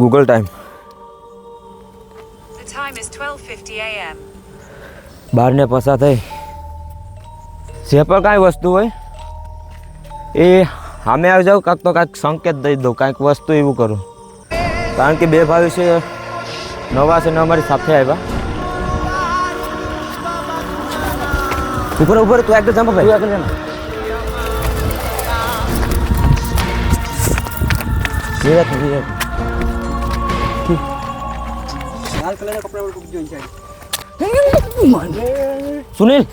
Google time The time is 12:50 a.m. 12 પસાર થઈ. જે પણ કાંઈ વસ્તુ હોય એ સામે આવી જાઉં, કાંઈક તો કાંઈક સંકેત દઈ દઉં, કાંઈક વસ્તુ એવું કરું. કારણ કે બે ભાઈઓ છે નવા છે ને અમારી સાથે આવ્યા. ઉપર ઉપર તું આગળ જામ ભાઈ, આગળ જામ. સુનિલ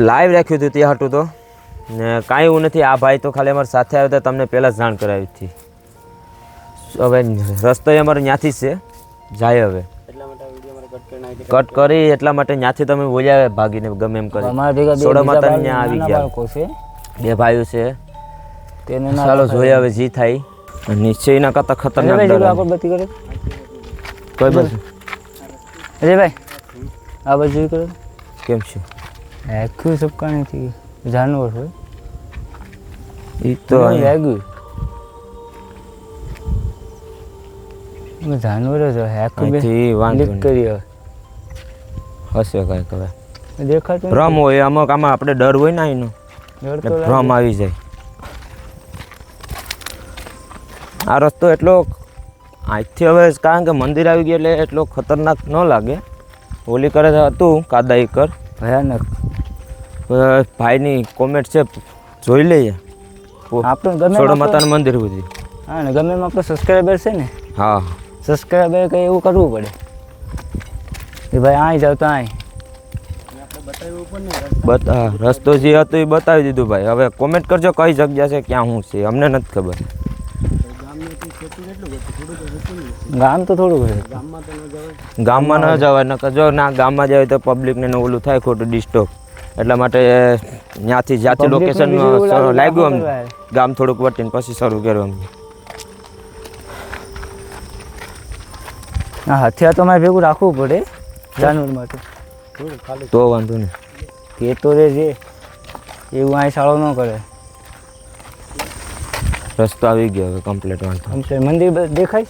લાઈવ રાખ્યું હતું ત્યાં હતું તો ને કાંઈ એવું નથી. આ ભાઈ તો ખાલી અમારી સાથે આવ્યો તો તમને પહેલાં જ જાણ કરાવી હતી. હવે રસ્તો અમારે ત્યાંથી જ છે, જાય હવે કટ કરી એટલા માટે ત્યાંથી તમે બોલ્યા ભાગીને ગમે એમ કરી. સોડા માતા ત્યાં આવી ગયા, બે ભાઈઓ છે. ચાલો જોઈએ હવે જી થાય. નિશ્ચયના કરતા ખતરનાક ડર કોઈ બાજુ. અરે ભાઈ આ બાજુ કરો. કેમ છે? આખું સબકાણીથી જાનવર હોય એ તો લાગ્યું જાનવર જ હોય. આખું વાંધો કરી હશે કાંઈક હવે દેખાતું ભ્રમ હોય અમુક. આમાં આપણે ડર હોય ને એનો ભ્રમ આવી જાય. આ રસ્તો એટલો આજથી હવે કારણ કે મંદિર આવી ગયું એટલે એટલો ખતરનાક ન લાગે. ઓલી કરે હતું કાદાઈ કર ભયાનક. ભાઈની કોમેન્ટ છે જોઈ લઈએ. આપણું ગમે સોડા માતાનું મંદિર સુધી. હા ને ગમે આપણો સબસ્ક્રાઈબર છે ને, હા સબસ્ક્રાઈબર કંઈ એવું કરવું પડે કે ભાઈ અહીં જાવ તો અહીં રસ્તો જે હતો એ બતાવી દીધું ભાઈ. હવે કોમેન્ટ કરજો કઈ જગ્યા છે, ક્યાં શું છે, અમને નથી ખબર. ગામ તો થોડું છે, ગામમાં ન જવાય. નકર જો ના ગામમાં જાય તો પબ્લિકને ઓલું થાય ખોટું ડિસ્ટર્બ. એટલા માટે ત્યાંથી જ્યાંથી લોકેશન લાગ્યું અમને ગામ થોડુંક વટીને પછી શરૂ કર્યું અમને. હા હથિયાર તો મારે ભેગું રાખવું પડે જાનવર માટે. તો વાંધો નહીં, કે તો રે છે એવું અહીં શાળો ન કરે. રસ્તો આવી ગયો હવે કમ્પ્લીટ. વાંધો મંદિર દેખાય?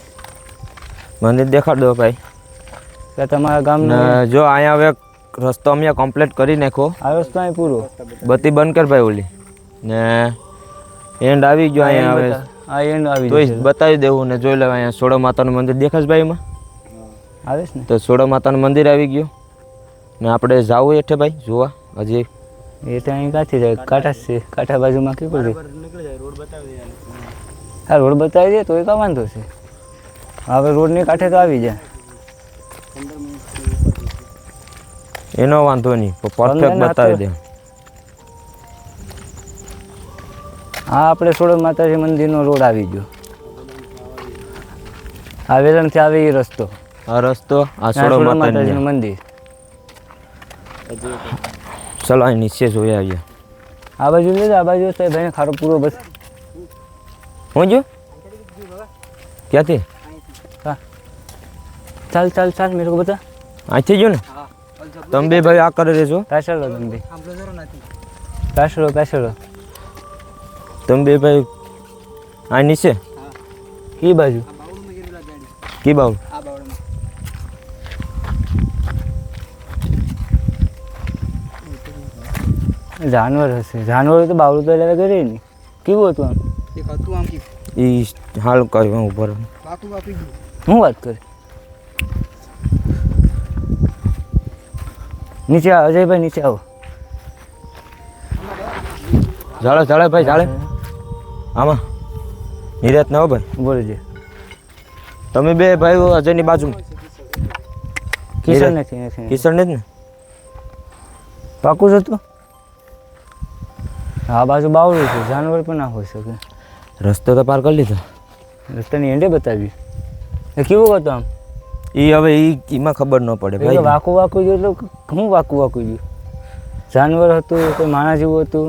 મંદિર દેખાડ દો ભાઈ. કે તમારા ગામનો જો અહીંયા હવે રસ્તો અમે કમ્પ્લીટ કરી નાખો. આ રસ્તો અહીં પૂરો. બત્તી બંધ કર ભાઈ ઓલી. ને એન્ડ આવી ગયો અહીંયા. હવે આ એન્ડ આવી તો બતાવી દેવું ને જોઈ લેવા. અહીંયા સોડા માતાનું મંદિર દેખાશ ભાઈ એમાં આવે ને? તો સોડા માતાનું મંદિર આવી ગયું ને આપણે જાવું હેઠે ભાઈ જોવા. હજી એ તો અહીં કાંથી જાય? કાંઠા છે, કાંઠા બાજુમાં કેવું છે? હા રોડ બતાવી દે તો એ કાં વાંધો છે. હવે રોડની કાંઠે તો આવી જાય એનો વાંધો નહીં, પરફેક્ટ બતાવી દે. હા આપણે સોડા માતાજી મંદિરનો રોડ આવી ગયો. આ વેલણથી આવે એ રસ્તો. આ રસ્તો આ સોડા માતાજીનું મંદિર. ચલો અહીં નીચે જોઈ આવીએ. આ બાજુ લે આ બાજુ તો ભાઈ ખારો પૂરો બસ. હું જો ક્યાંથી? હા ચાલ ચાલ ચાલ મેરે કો બતા. અહીંથી ગયો ને તમે બે ભાઈ આ કરે રહેજો. પાછળ તમે બે પાછળ પાછળ તમે બે ભાઈ આ નીચે એ બાજુ કી બાબુ જાનવર હશે. જાનવર તો બાવળું તો લેવા કરે નહીં. કેવું હતું આમ? એ હાલ કહ્યું ઉપર હું વાત કરે. નીચે આવો અજયભાઈ, નીચે આવો. ઝાડે ઝાડે ભાઈ ઝાડે. આમાં નિરાત ના હો ભાઈ. બોલજે. તમે બે ભાઈ અજયની બાજુમાં. કિશન નથી નથી કિશન ને જ ને પાકું છે તું? આ બાજુ બાવળું છે, જાનવર પણ ના હોઈ શકે. રસ્તો તો પાર કરી લીધો. રસ્તાની એંડે બતાવી. એ કેવું હતું આમ? એ હવે એમાં ખબર ન પડે ભાઈ. વાકું વાકું ગયું એટલે હું વાકું વાકું ગયું? જાનવર હતું, કોઈ માણસ જેવું હતું.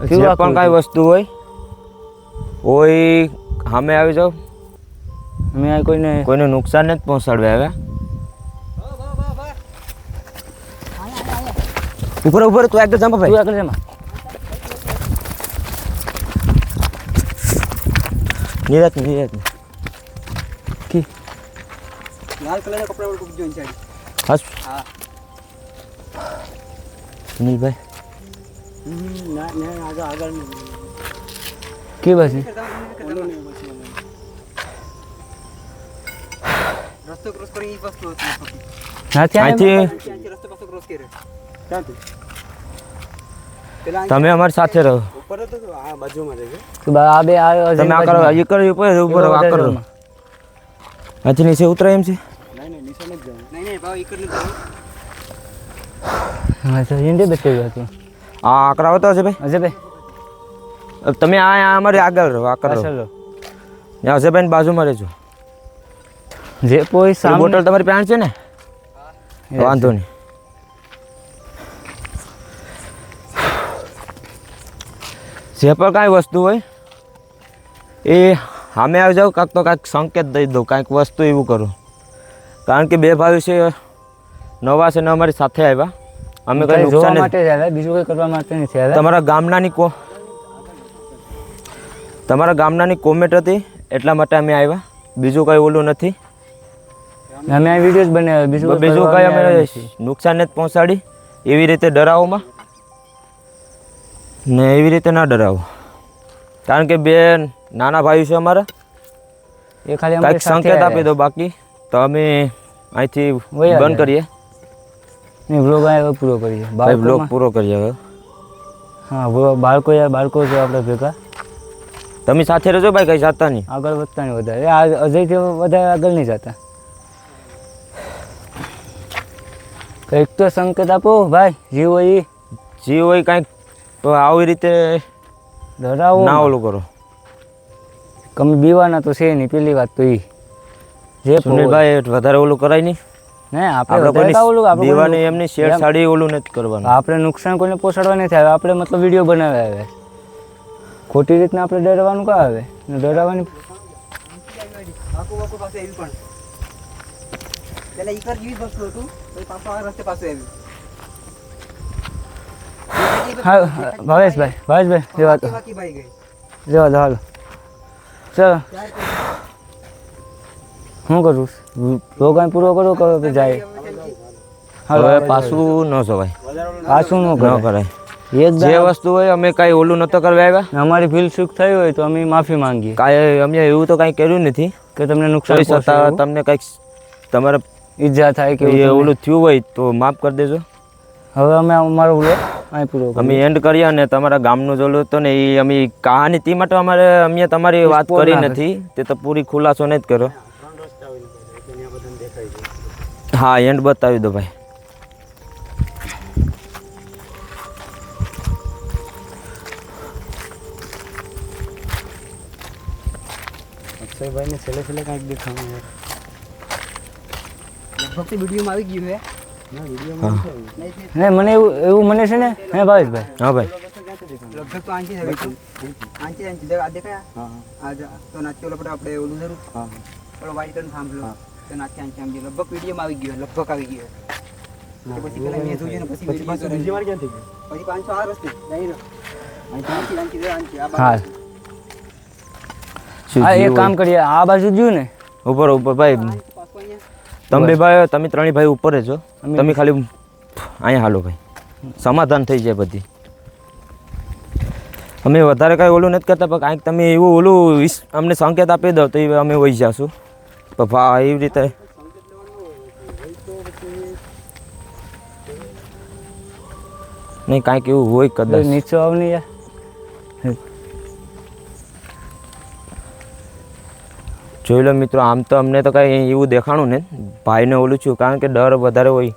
જે પણ કાંઈ વસ્તુ હોય સામે આવી જાવ. અમે કોઈને નુકસાન જ પહોંચાડવા આવ્યા. ઉપર ઉપર તું આગળ જામ ભાઈ. આગળ જમા નિરાત નિરાત લાલ કલરના કપડા વાળું કૂકજો ઇન્સાઇડ હસ હા સુનિલભાઈ ના આગળ કે બસ રસ્તો ક્રોસ કરી બસ ક્રોસ અહીંથી રસ્તો પાછો ક્રોસ કરે ક્યાંથી પેલા તમે અમારી સાથે રહો ઉપર તો આ બાજુમાં રહેજો આ બે તમે આ કરો એ કરો ઉપર આ કરો અહીંથી નીચે ઉતરે એમ છે નહીં નીચે નથી જવું નહીં ભાવ એક જ નથી હા તો હિન્દી બતાવ્યું હતું આ આકરા હોતો છે ભાઈ અજયભાઈ તમે આ અમારી આગળ રહો આ કરો ચાલો ત્યાં અજયભાઈ બાજુમાં રહેજો જે કોઈ એ બોટલ તમારી પાસે છે ને વાંધો નહીં જે પણ કાંઈ વસ્તુ હોય એ સામે આવી જાવ કાંઈક તો કાંઈક સંકેત દઈ દો કાંઈક વસ્તુ એવું કરો કારણ કે બે ભાઈ છે નવા છે ને અમારી સાથે આવ્યા અમે કંઈ જોવા નુકસાન માટે જ આવ્યા બીજું કંઈ કરવા માટે નથી આવ્યા તમારા ગામનાની કોમેન્ટ હતી એટલા માટે અમે આવ્યા બીજું કંઈ ઓલું નથી અમે આ વિડીયો જ બનાવ્યો બીજું બીજું કંઈ અમે નુકસાન નથી પહોંચાડી એવી રીતે ડરાવોમાં ને એવી રીતે ના ડરાવો કારણ કે બે નાના ભાઈ છે અમારા એ ખાલી કાંઈક સંકેત આપી દો બાકી તો અમે અહીંથી બંધ કરીએ નહીં વ્લોગ આવ્યો પૂરો કરીએ ભાઈ બ્લોગ પૂરો કરીએ હવે હા બાળકો છે આપણે ભેગા તમે સાથે રહેજો ભાઈ કંઈ જાતા નહીં આગળ વધતા નહીં વધારે આ અજયથી વધારે આગળ નહીં જતા કંઈક તો સંકેત આપો ભાઈ જે હોય એ જે હોય કાંઈક તો આવી રીતે ડરાવો ના ઓલું કરો કમી બીવાના તો છે નહીં પેલી વાત તો એ જે સુનિલભાઈ વધારે ઓલું કરાય નહીં ને આપણે આપણે કોઈની દીવાની એમની શેર સાડી ઓલું નથી કરવાનું આપણે નુકસાન કોઈને પહોંચાડવા નથી આવે આપણે મતલબ વિડીયો બનાવ્યા આવે ખોટી રીતના આપણે ડરવાનું કાં આવે ને ડરાવવાની આખું પાસે એવી પણ પેલા ઈ કર જેવી જ વસ્તુ હતું પછી પાછો આ રસ્તે પાછું આવ્યું હા ભાવેશભાઈ રેવા તો બાકી ભાઈ ગઈ રેવા દો હાલો ચાલો શું કરું રોગાન પૂરો કરો કે જાય હવે પાછું ન જવાય પાછું ન ન કરે કરાય એક જે વસ્તુ હોય અમે કાંઈ ઓલું નતો કરવા આવ્યા અમારી ભૂલ ચૂક થઈ હોય તો અમે માફી માંગીએ કાંઈ અમે એવું તો કાંઈ કર્યું નથી કે તમને નુકસાન કોઈ છતાં પહોંચે તમને કાંઈક તમારે ઈજા થાય કે એ ઓલું થયું હોય તો માફ કરી દેજો હવે અમે અમારો વ્લોગ અહીં પૂરો અમે એન્ડ કરીએ અને તમારા ગામનું જોલું હતું ને એ અમે કહાની તે માટે અમે તમારી વાત કરી નથી તે તો પૂરી ખુલાસો નહીં જ કર્યો હા એન્ડ બતાવી દો ભાઈ અક્ષયભાઈને છેલ્લે કાંઈક દેખાવાનું યાર લગભગ વિડીયોમાં આવી ગયું હે ને મને એવું મને છે ને હે ભાવેશભાઈ હા ભાઈ લગભગ તો આંચી આવી હતું આંચી આ દેખાયા હા તો નાચી ઓલા આપણે ઓલું જરૂર હા ઓલો વાઈટ કલર સાંભળ્યો તો નાચી આંચી આમ લગભગ વિડીયોમાં આવી ગયું લગભગ આવી ગયું પછી પેલા મેં જોયું ને પછી બીજી વાર ક્યાં થઈ ગયું પછી 500 આ રસ્તે જઈ રહ્યો આંચી હા હા એક કામ કરીએ આ બાજુ જ્યું ને ઉપર ભાઈ પાછો અહીંયા તમે બે ભાઈ તમે ત્રણેય ભાઈ ઉપર જ છો તમે ખાલી અહીંયા હાલો ભાઈ સમાધાન થઈ જાય બધી અમે વધારે કાંઈ ઓલું નથી કરતા પણ કાંઈક તમે એવું ઓલું અમને સંકેત આપી દો તો એ અમે વહી જઈશું પણ એવી રીતે નહીં કાંઈક એવું હોય કદાચ નીચે આવ નહીં યાર જોઈ લો મિત્રો આમ તો અમને તો કાંઈ એવું દેખાણું ને ભાઈને ઓલું થયું કારણ કે ડર વધારે હોય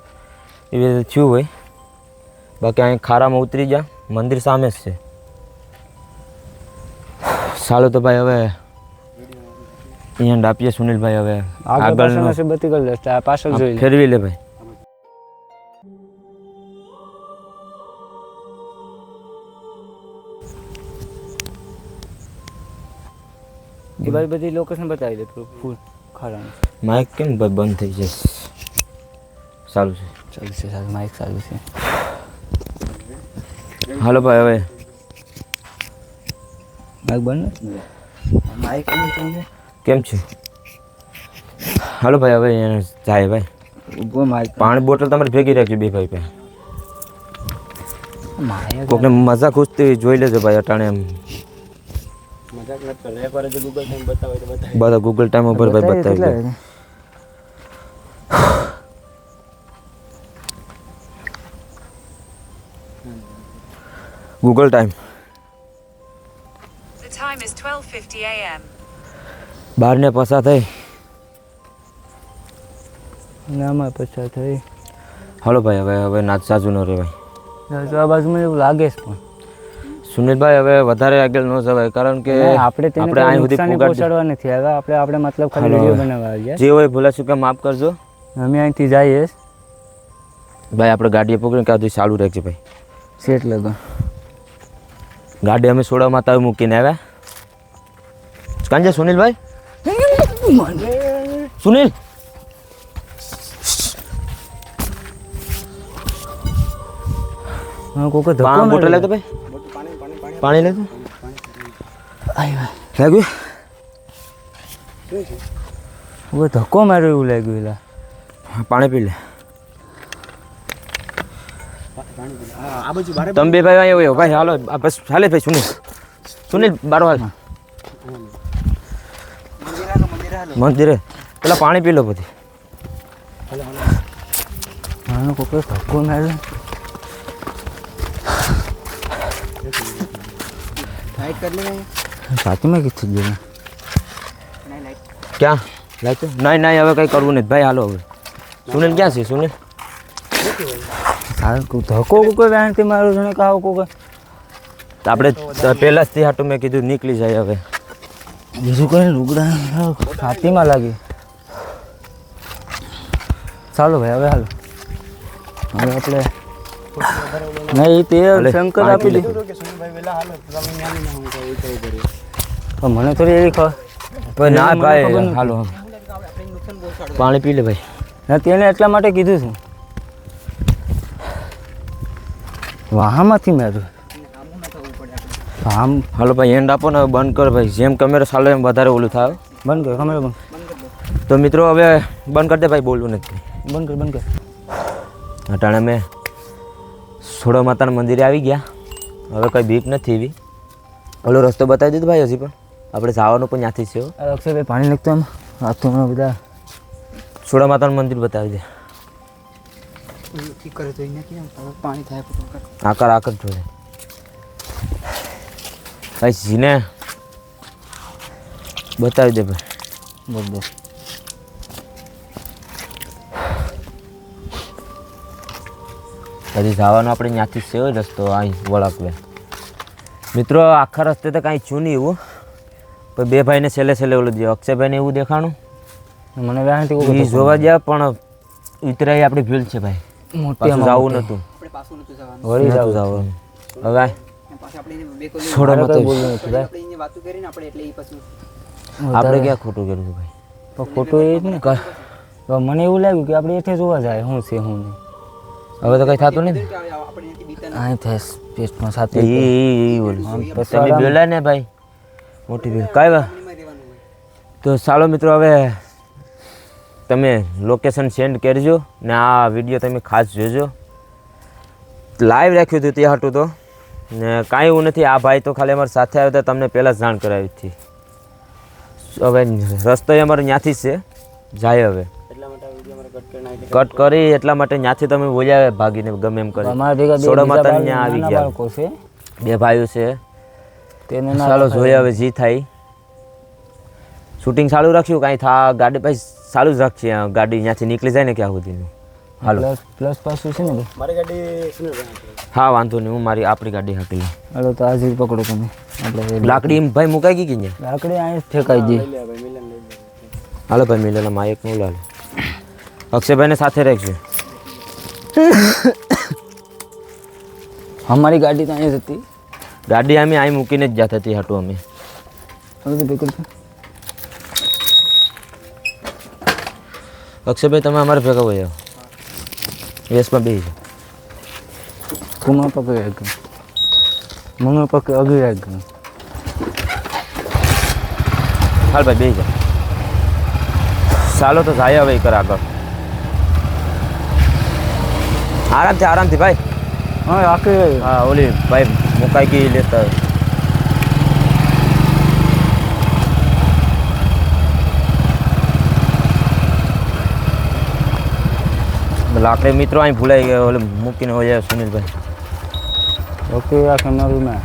એવી રીતે થયું હોય બાકી અહીં ખારામાં ઉતરી ગયા મંદિર સામે જ છે ચાલો તો ભાઈ હવે અહીંયા આપીએ સુનિલભાઈ હવે આગળનું બધી કરી લે પાછળ જોઈ લે ફેરવી લે ભાઈ એ બાજુ બધી લોકેશન બતાવી દે ફૂલ ખાવાનું માઇક કેમ ભાઈ બંધ થઈ જશે સારું છે ચાલુ માઇક ચાલુ છે હાલો ભાઈ હવે માઇક બંધ માઇક કેમ છે હાલો ભાઈ હવે એને જાય ભાઈ. ઊભો માર પાણી બોટલ તમારે ભેગી રાખજો બે ભાઈ પાસે. માયા કોકને મજા ખુશતી જોઈ લેજો ભાઈ અટાણે એમ બધા ગૂગલ ટાઈમ ઉપર ભાઈ બતાવી દે. Google time The time is 12:50 a.m. 12 ને પસાર થઈ. નામાં પછા થઈ હાલો ભાઈ હવે નાચ સાચું ન રહે ભાઈ. તો આ બાજુમાં એવું લાગે છે પણ સુનિલભાઈ હવે વધારે આગળ ન જવાય કારણ કે આપણે તેને આપણે અહીં સુધી નુકસાની પહોંચાડવા નથી આવ્યા આપણે મતલબ ખાલી હાલો. વિડીયો બનાવવા આવ્યા જે હોય ભૂલા ચૂકા માફ કરજો અમે અહીંથી જઈએ ભાઈ. આપણે ગાડીએ પકડીને કાં ચાલુ રાખજે ભાઈ. સેટ લગો ગાડી અમે સોડા માતા મૂકીને આવ્યા. કાંજે સુનિલભાઈ સુનિલ હા કોકે ધક્કો પાણી બોટલ માર્યો. લેતો ભાઈ. પાણી લેતો આવ્યા લાગ્યું. કોકે ધક્કો માર્યો એવું લાગ્યું એલા પાણી પી લે. તમે બે ભાઈ આવ્યો ભાઈ હાલો બસ હાલે ભાઈ. સુનિલ બારો હાલ મંદિરે પેલા પાણી પી લો બધી. હા કોકે ધક્કો માર્યો લાઈટ કરી લે સાચીમાં કીધું જ નહીં લાઈટ ક્યાં લાગતું નહીં હવે કંઈ કરવું નથી ભાઈ. હાલો હવે સુનિલ ક્યાં છે સુનિલ? ધક્કો કોકે વેણથી મારું છે ને કાવ કોકે તો આપણે પહેલાં જ થી હાટું મેં કીધું નીકળી જાય હવે. બીજું કઈ લુગડા છાતીમાં લાગી. ચાલો ભાઈ હવે હાલો હવે આપણે નહીં તે શંકર આપી દે પણ મને થોડી એવી ખબર પણ ના મને ભાઈ ખબર નથી. હાલો પાણી પી લે ભાઈ. ના તેને એટલા માટે કીધું છું વાહામાંથી માર્યું આમ હાલો ભાઈ એન્ડ આપો ને હવે બંધ કર ભાઈ. જેમ કેમેરો ચાલે એમ વધારે ઓલું થાય. બંધ કર કમેરો બંધ તો મિત્રો હવે બંધ કરી દે ભાઈ. બોલવું નથી. બંધ કર અટાણે અમે સોડા માતાના મંદિરે આવી ગયા. હવે કંઈ બીક નથી એવી. ઓલો રસ્તો બતાવી દીધો ભાઈ. હજી પણ આપણે જવાનું પણ ત્યાંથી છે. આ અક્ષયભાઈ પાણી નાખતો એમ હાથો હમણાં બધા સોડા માતાનું મંદિર બતાવી દે. કરે તો અહીંયા કેમ પાણી થાય આકર જોડે ભાઈ. જીને બતાવી દે ભાઈ. બસ પછી જવાનું આપણે ત્યાંથી છે હોય રસ્તો અહીં વળાકવે. મિત્રો આખા રસ્તે તો કાંઈ છું નહીં એવું. પણ બે ભાઈને છેલ્લે ઓલું દે અક્ષયભાઈને એવું દેખાણું મને વ્યાણથી એ કોઈ જોવા ગયા પણ ઉતરાઈ આપણી ભૂલ છે ભાઈ. મોટી પાછું જવું નહોતું. આપણે પાછું નતું જવાનું વળી નહોતું જાવ જવાનું. હવે પાછા આપણે એને બે કોલી છોડો મત બોલવું નથી ભાઈ આપણે એને વાતો કરીને આપણે એટલે એ પાછું આપણે ક્યાં ખોટું કર્યું છે ભાઈ. પણ ખોટું એ જ ને તો મને એવું લાગ્યું કે આપણે એઠે જોવા જાય શું છે શું નહીં હવે તો કંઈ થતું નથી. આપણે એનાથી બીતા અહીં થાય પેસ્ટમાં એ સાથે બોલું પછી તમે બોલ્યા ને ભાઈ મોટી ભાઈ કાંઈ વાત. નદીમાં રહેવાનું હોય તો ચાલો મિત્રો હવે તમે લોકેશન સેન્ડ કરજો ને આ વિડીયો તમે ખાસ જોજો. લાઈવ રાખ્યું હતું તે હાટું તો ને કાંઈ એવું નથી. આ ભાઈ તો ખાલી અમારી સાથે આવ્યો તો તમને પહેલાં જ જાણ કરાવી હતી. હવે રસ્તો અમારે ત્યાંથી જ છે જાય. હવે કટ કરી એટલા માટે ત્યાંથી તમે બોલ્યા ભાગીને ગમે એમ કરી. અમારા ભેગા બે સોડા બીજા માતાને ત્યાં આવી નાના ગયા. બાળકો છે બે ભાઈઓ છે. તેને ના ચાલો જોઈએ હવે જી થાય. શૂટિંગ ચાલુ રાખ્યું કાંઈ ગાડી ભાઈ ચાલુ જ રાખીએ. ગાડી ત્યાંથી નીકળી જાય ને ક્યાં સુધીનું. હાલો પ્લસ પાછું છે ને ભાઈ હા વાંધો નહીં. હું મારી આપણી ગાડી હાકી લઉં. હાલો તો હાજર પકડો તમે આપણે લાકડી એમ ભાઈ મુકાઈ ગઈ કે નહીં? લાકડી અહીં જ ફેંકાઈ દઈ હાલો ભાઈ મિલેલા એક નું લાલ અક્ષયભાઈને સાથે રાખજો. અમારી ગાડી તો અહીં જ હતી ગાડી અમે અહીં મૂકીને જ જતા હતી હાટું અમે. હવે તો પકડ અક્ષયભાઈ તમે અમારે ભેગા હોય વેસમાં બે જાઓ. કુમા પકડી રાખ્યું મમ્મી પકડી અગી રાખ્યું હાલ ભાઈ બે જાઓ. ચાલો તો જાય હવે કર આગળ આરામથી ભાઈ હા રાખી રહ્યું હા ઓલી ભાઈ મુકાઈ ગઈ લેતા લાકડે મિત્રો અહીં ભૂલાઈ ગયો ઓલે મૂકીને હોય સુનિલભાઈ ઓકે રાખે મારું ના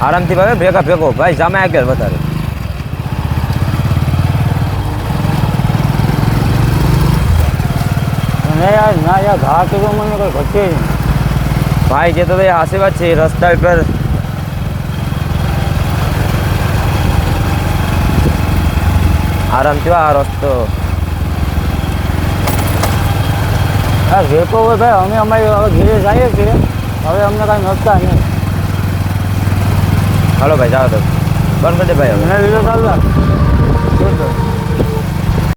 આરામથી ભાઈ ભેગો ભાઈ સામે આગળ વધારે ના યાર ઘા કે તો મને કોઈ ઘટે નહીં ભાઈ કે તો ભાઈ હાસી વાત છે રસ્તા ઉપર આરામથી આ રસ્તો હા રેકો હોય ભાઈ અમે અમારી હવે ઘેરે જઈએ છીએ હવે અમને કાંઈ નડતા નહીં હાલો ભાઈ જાઓ તો બંધ કરી દે ભાઈ હવે મને લીધો ચાલતા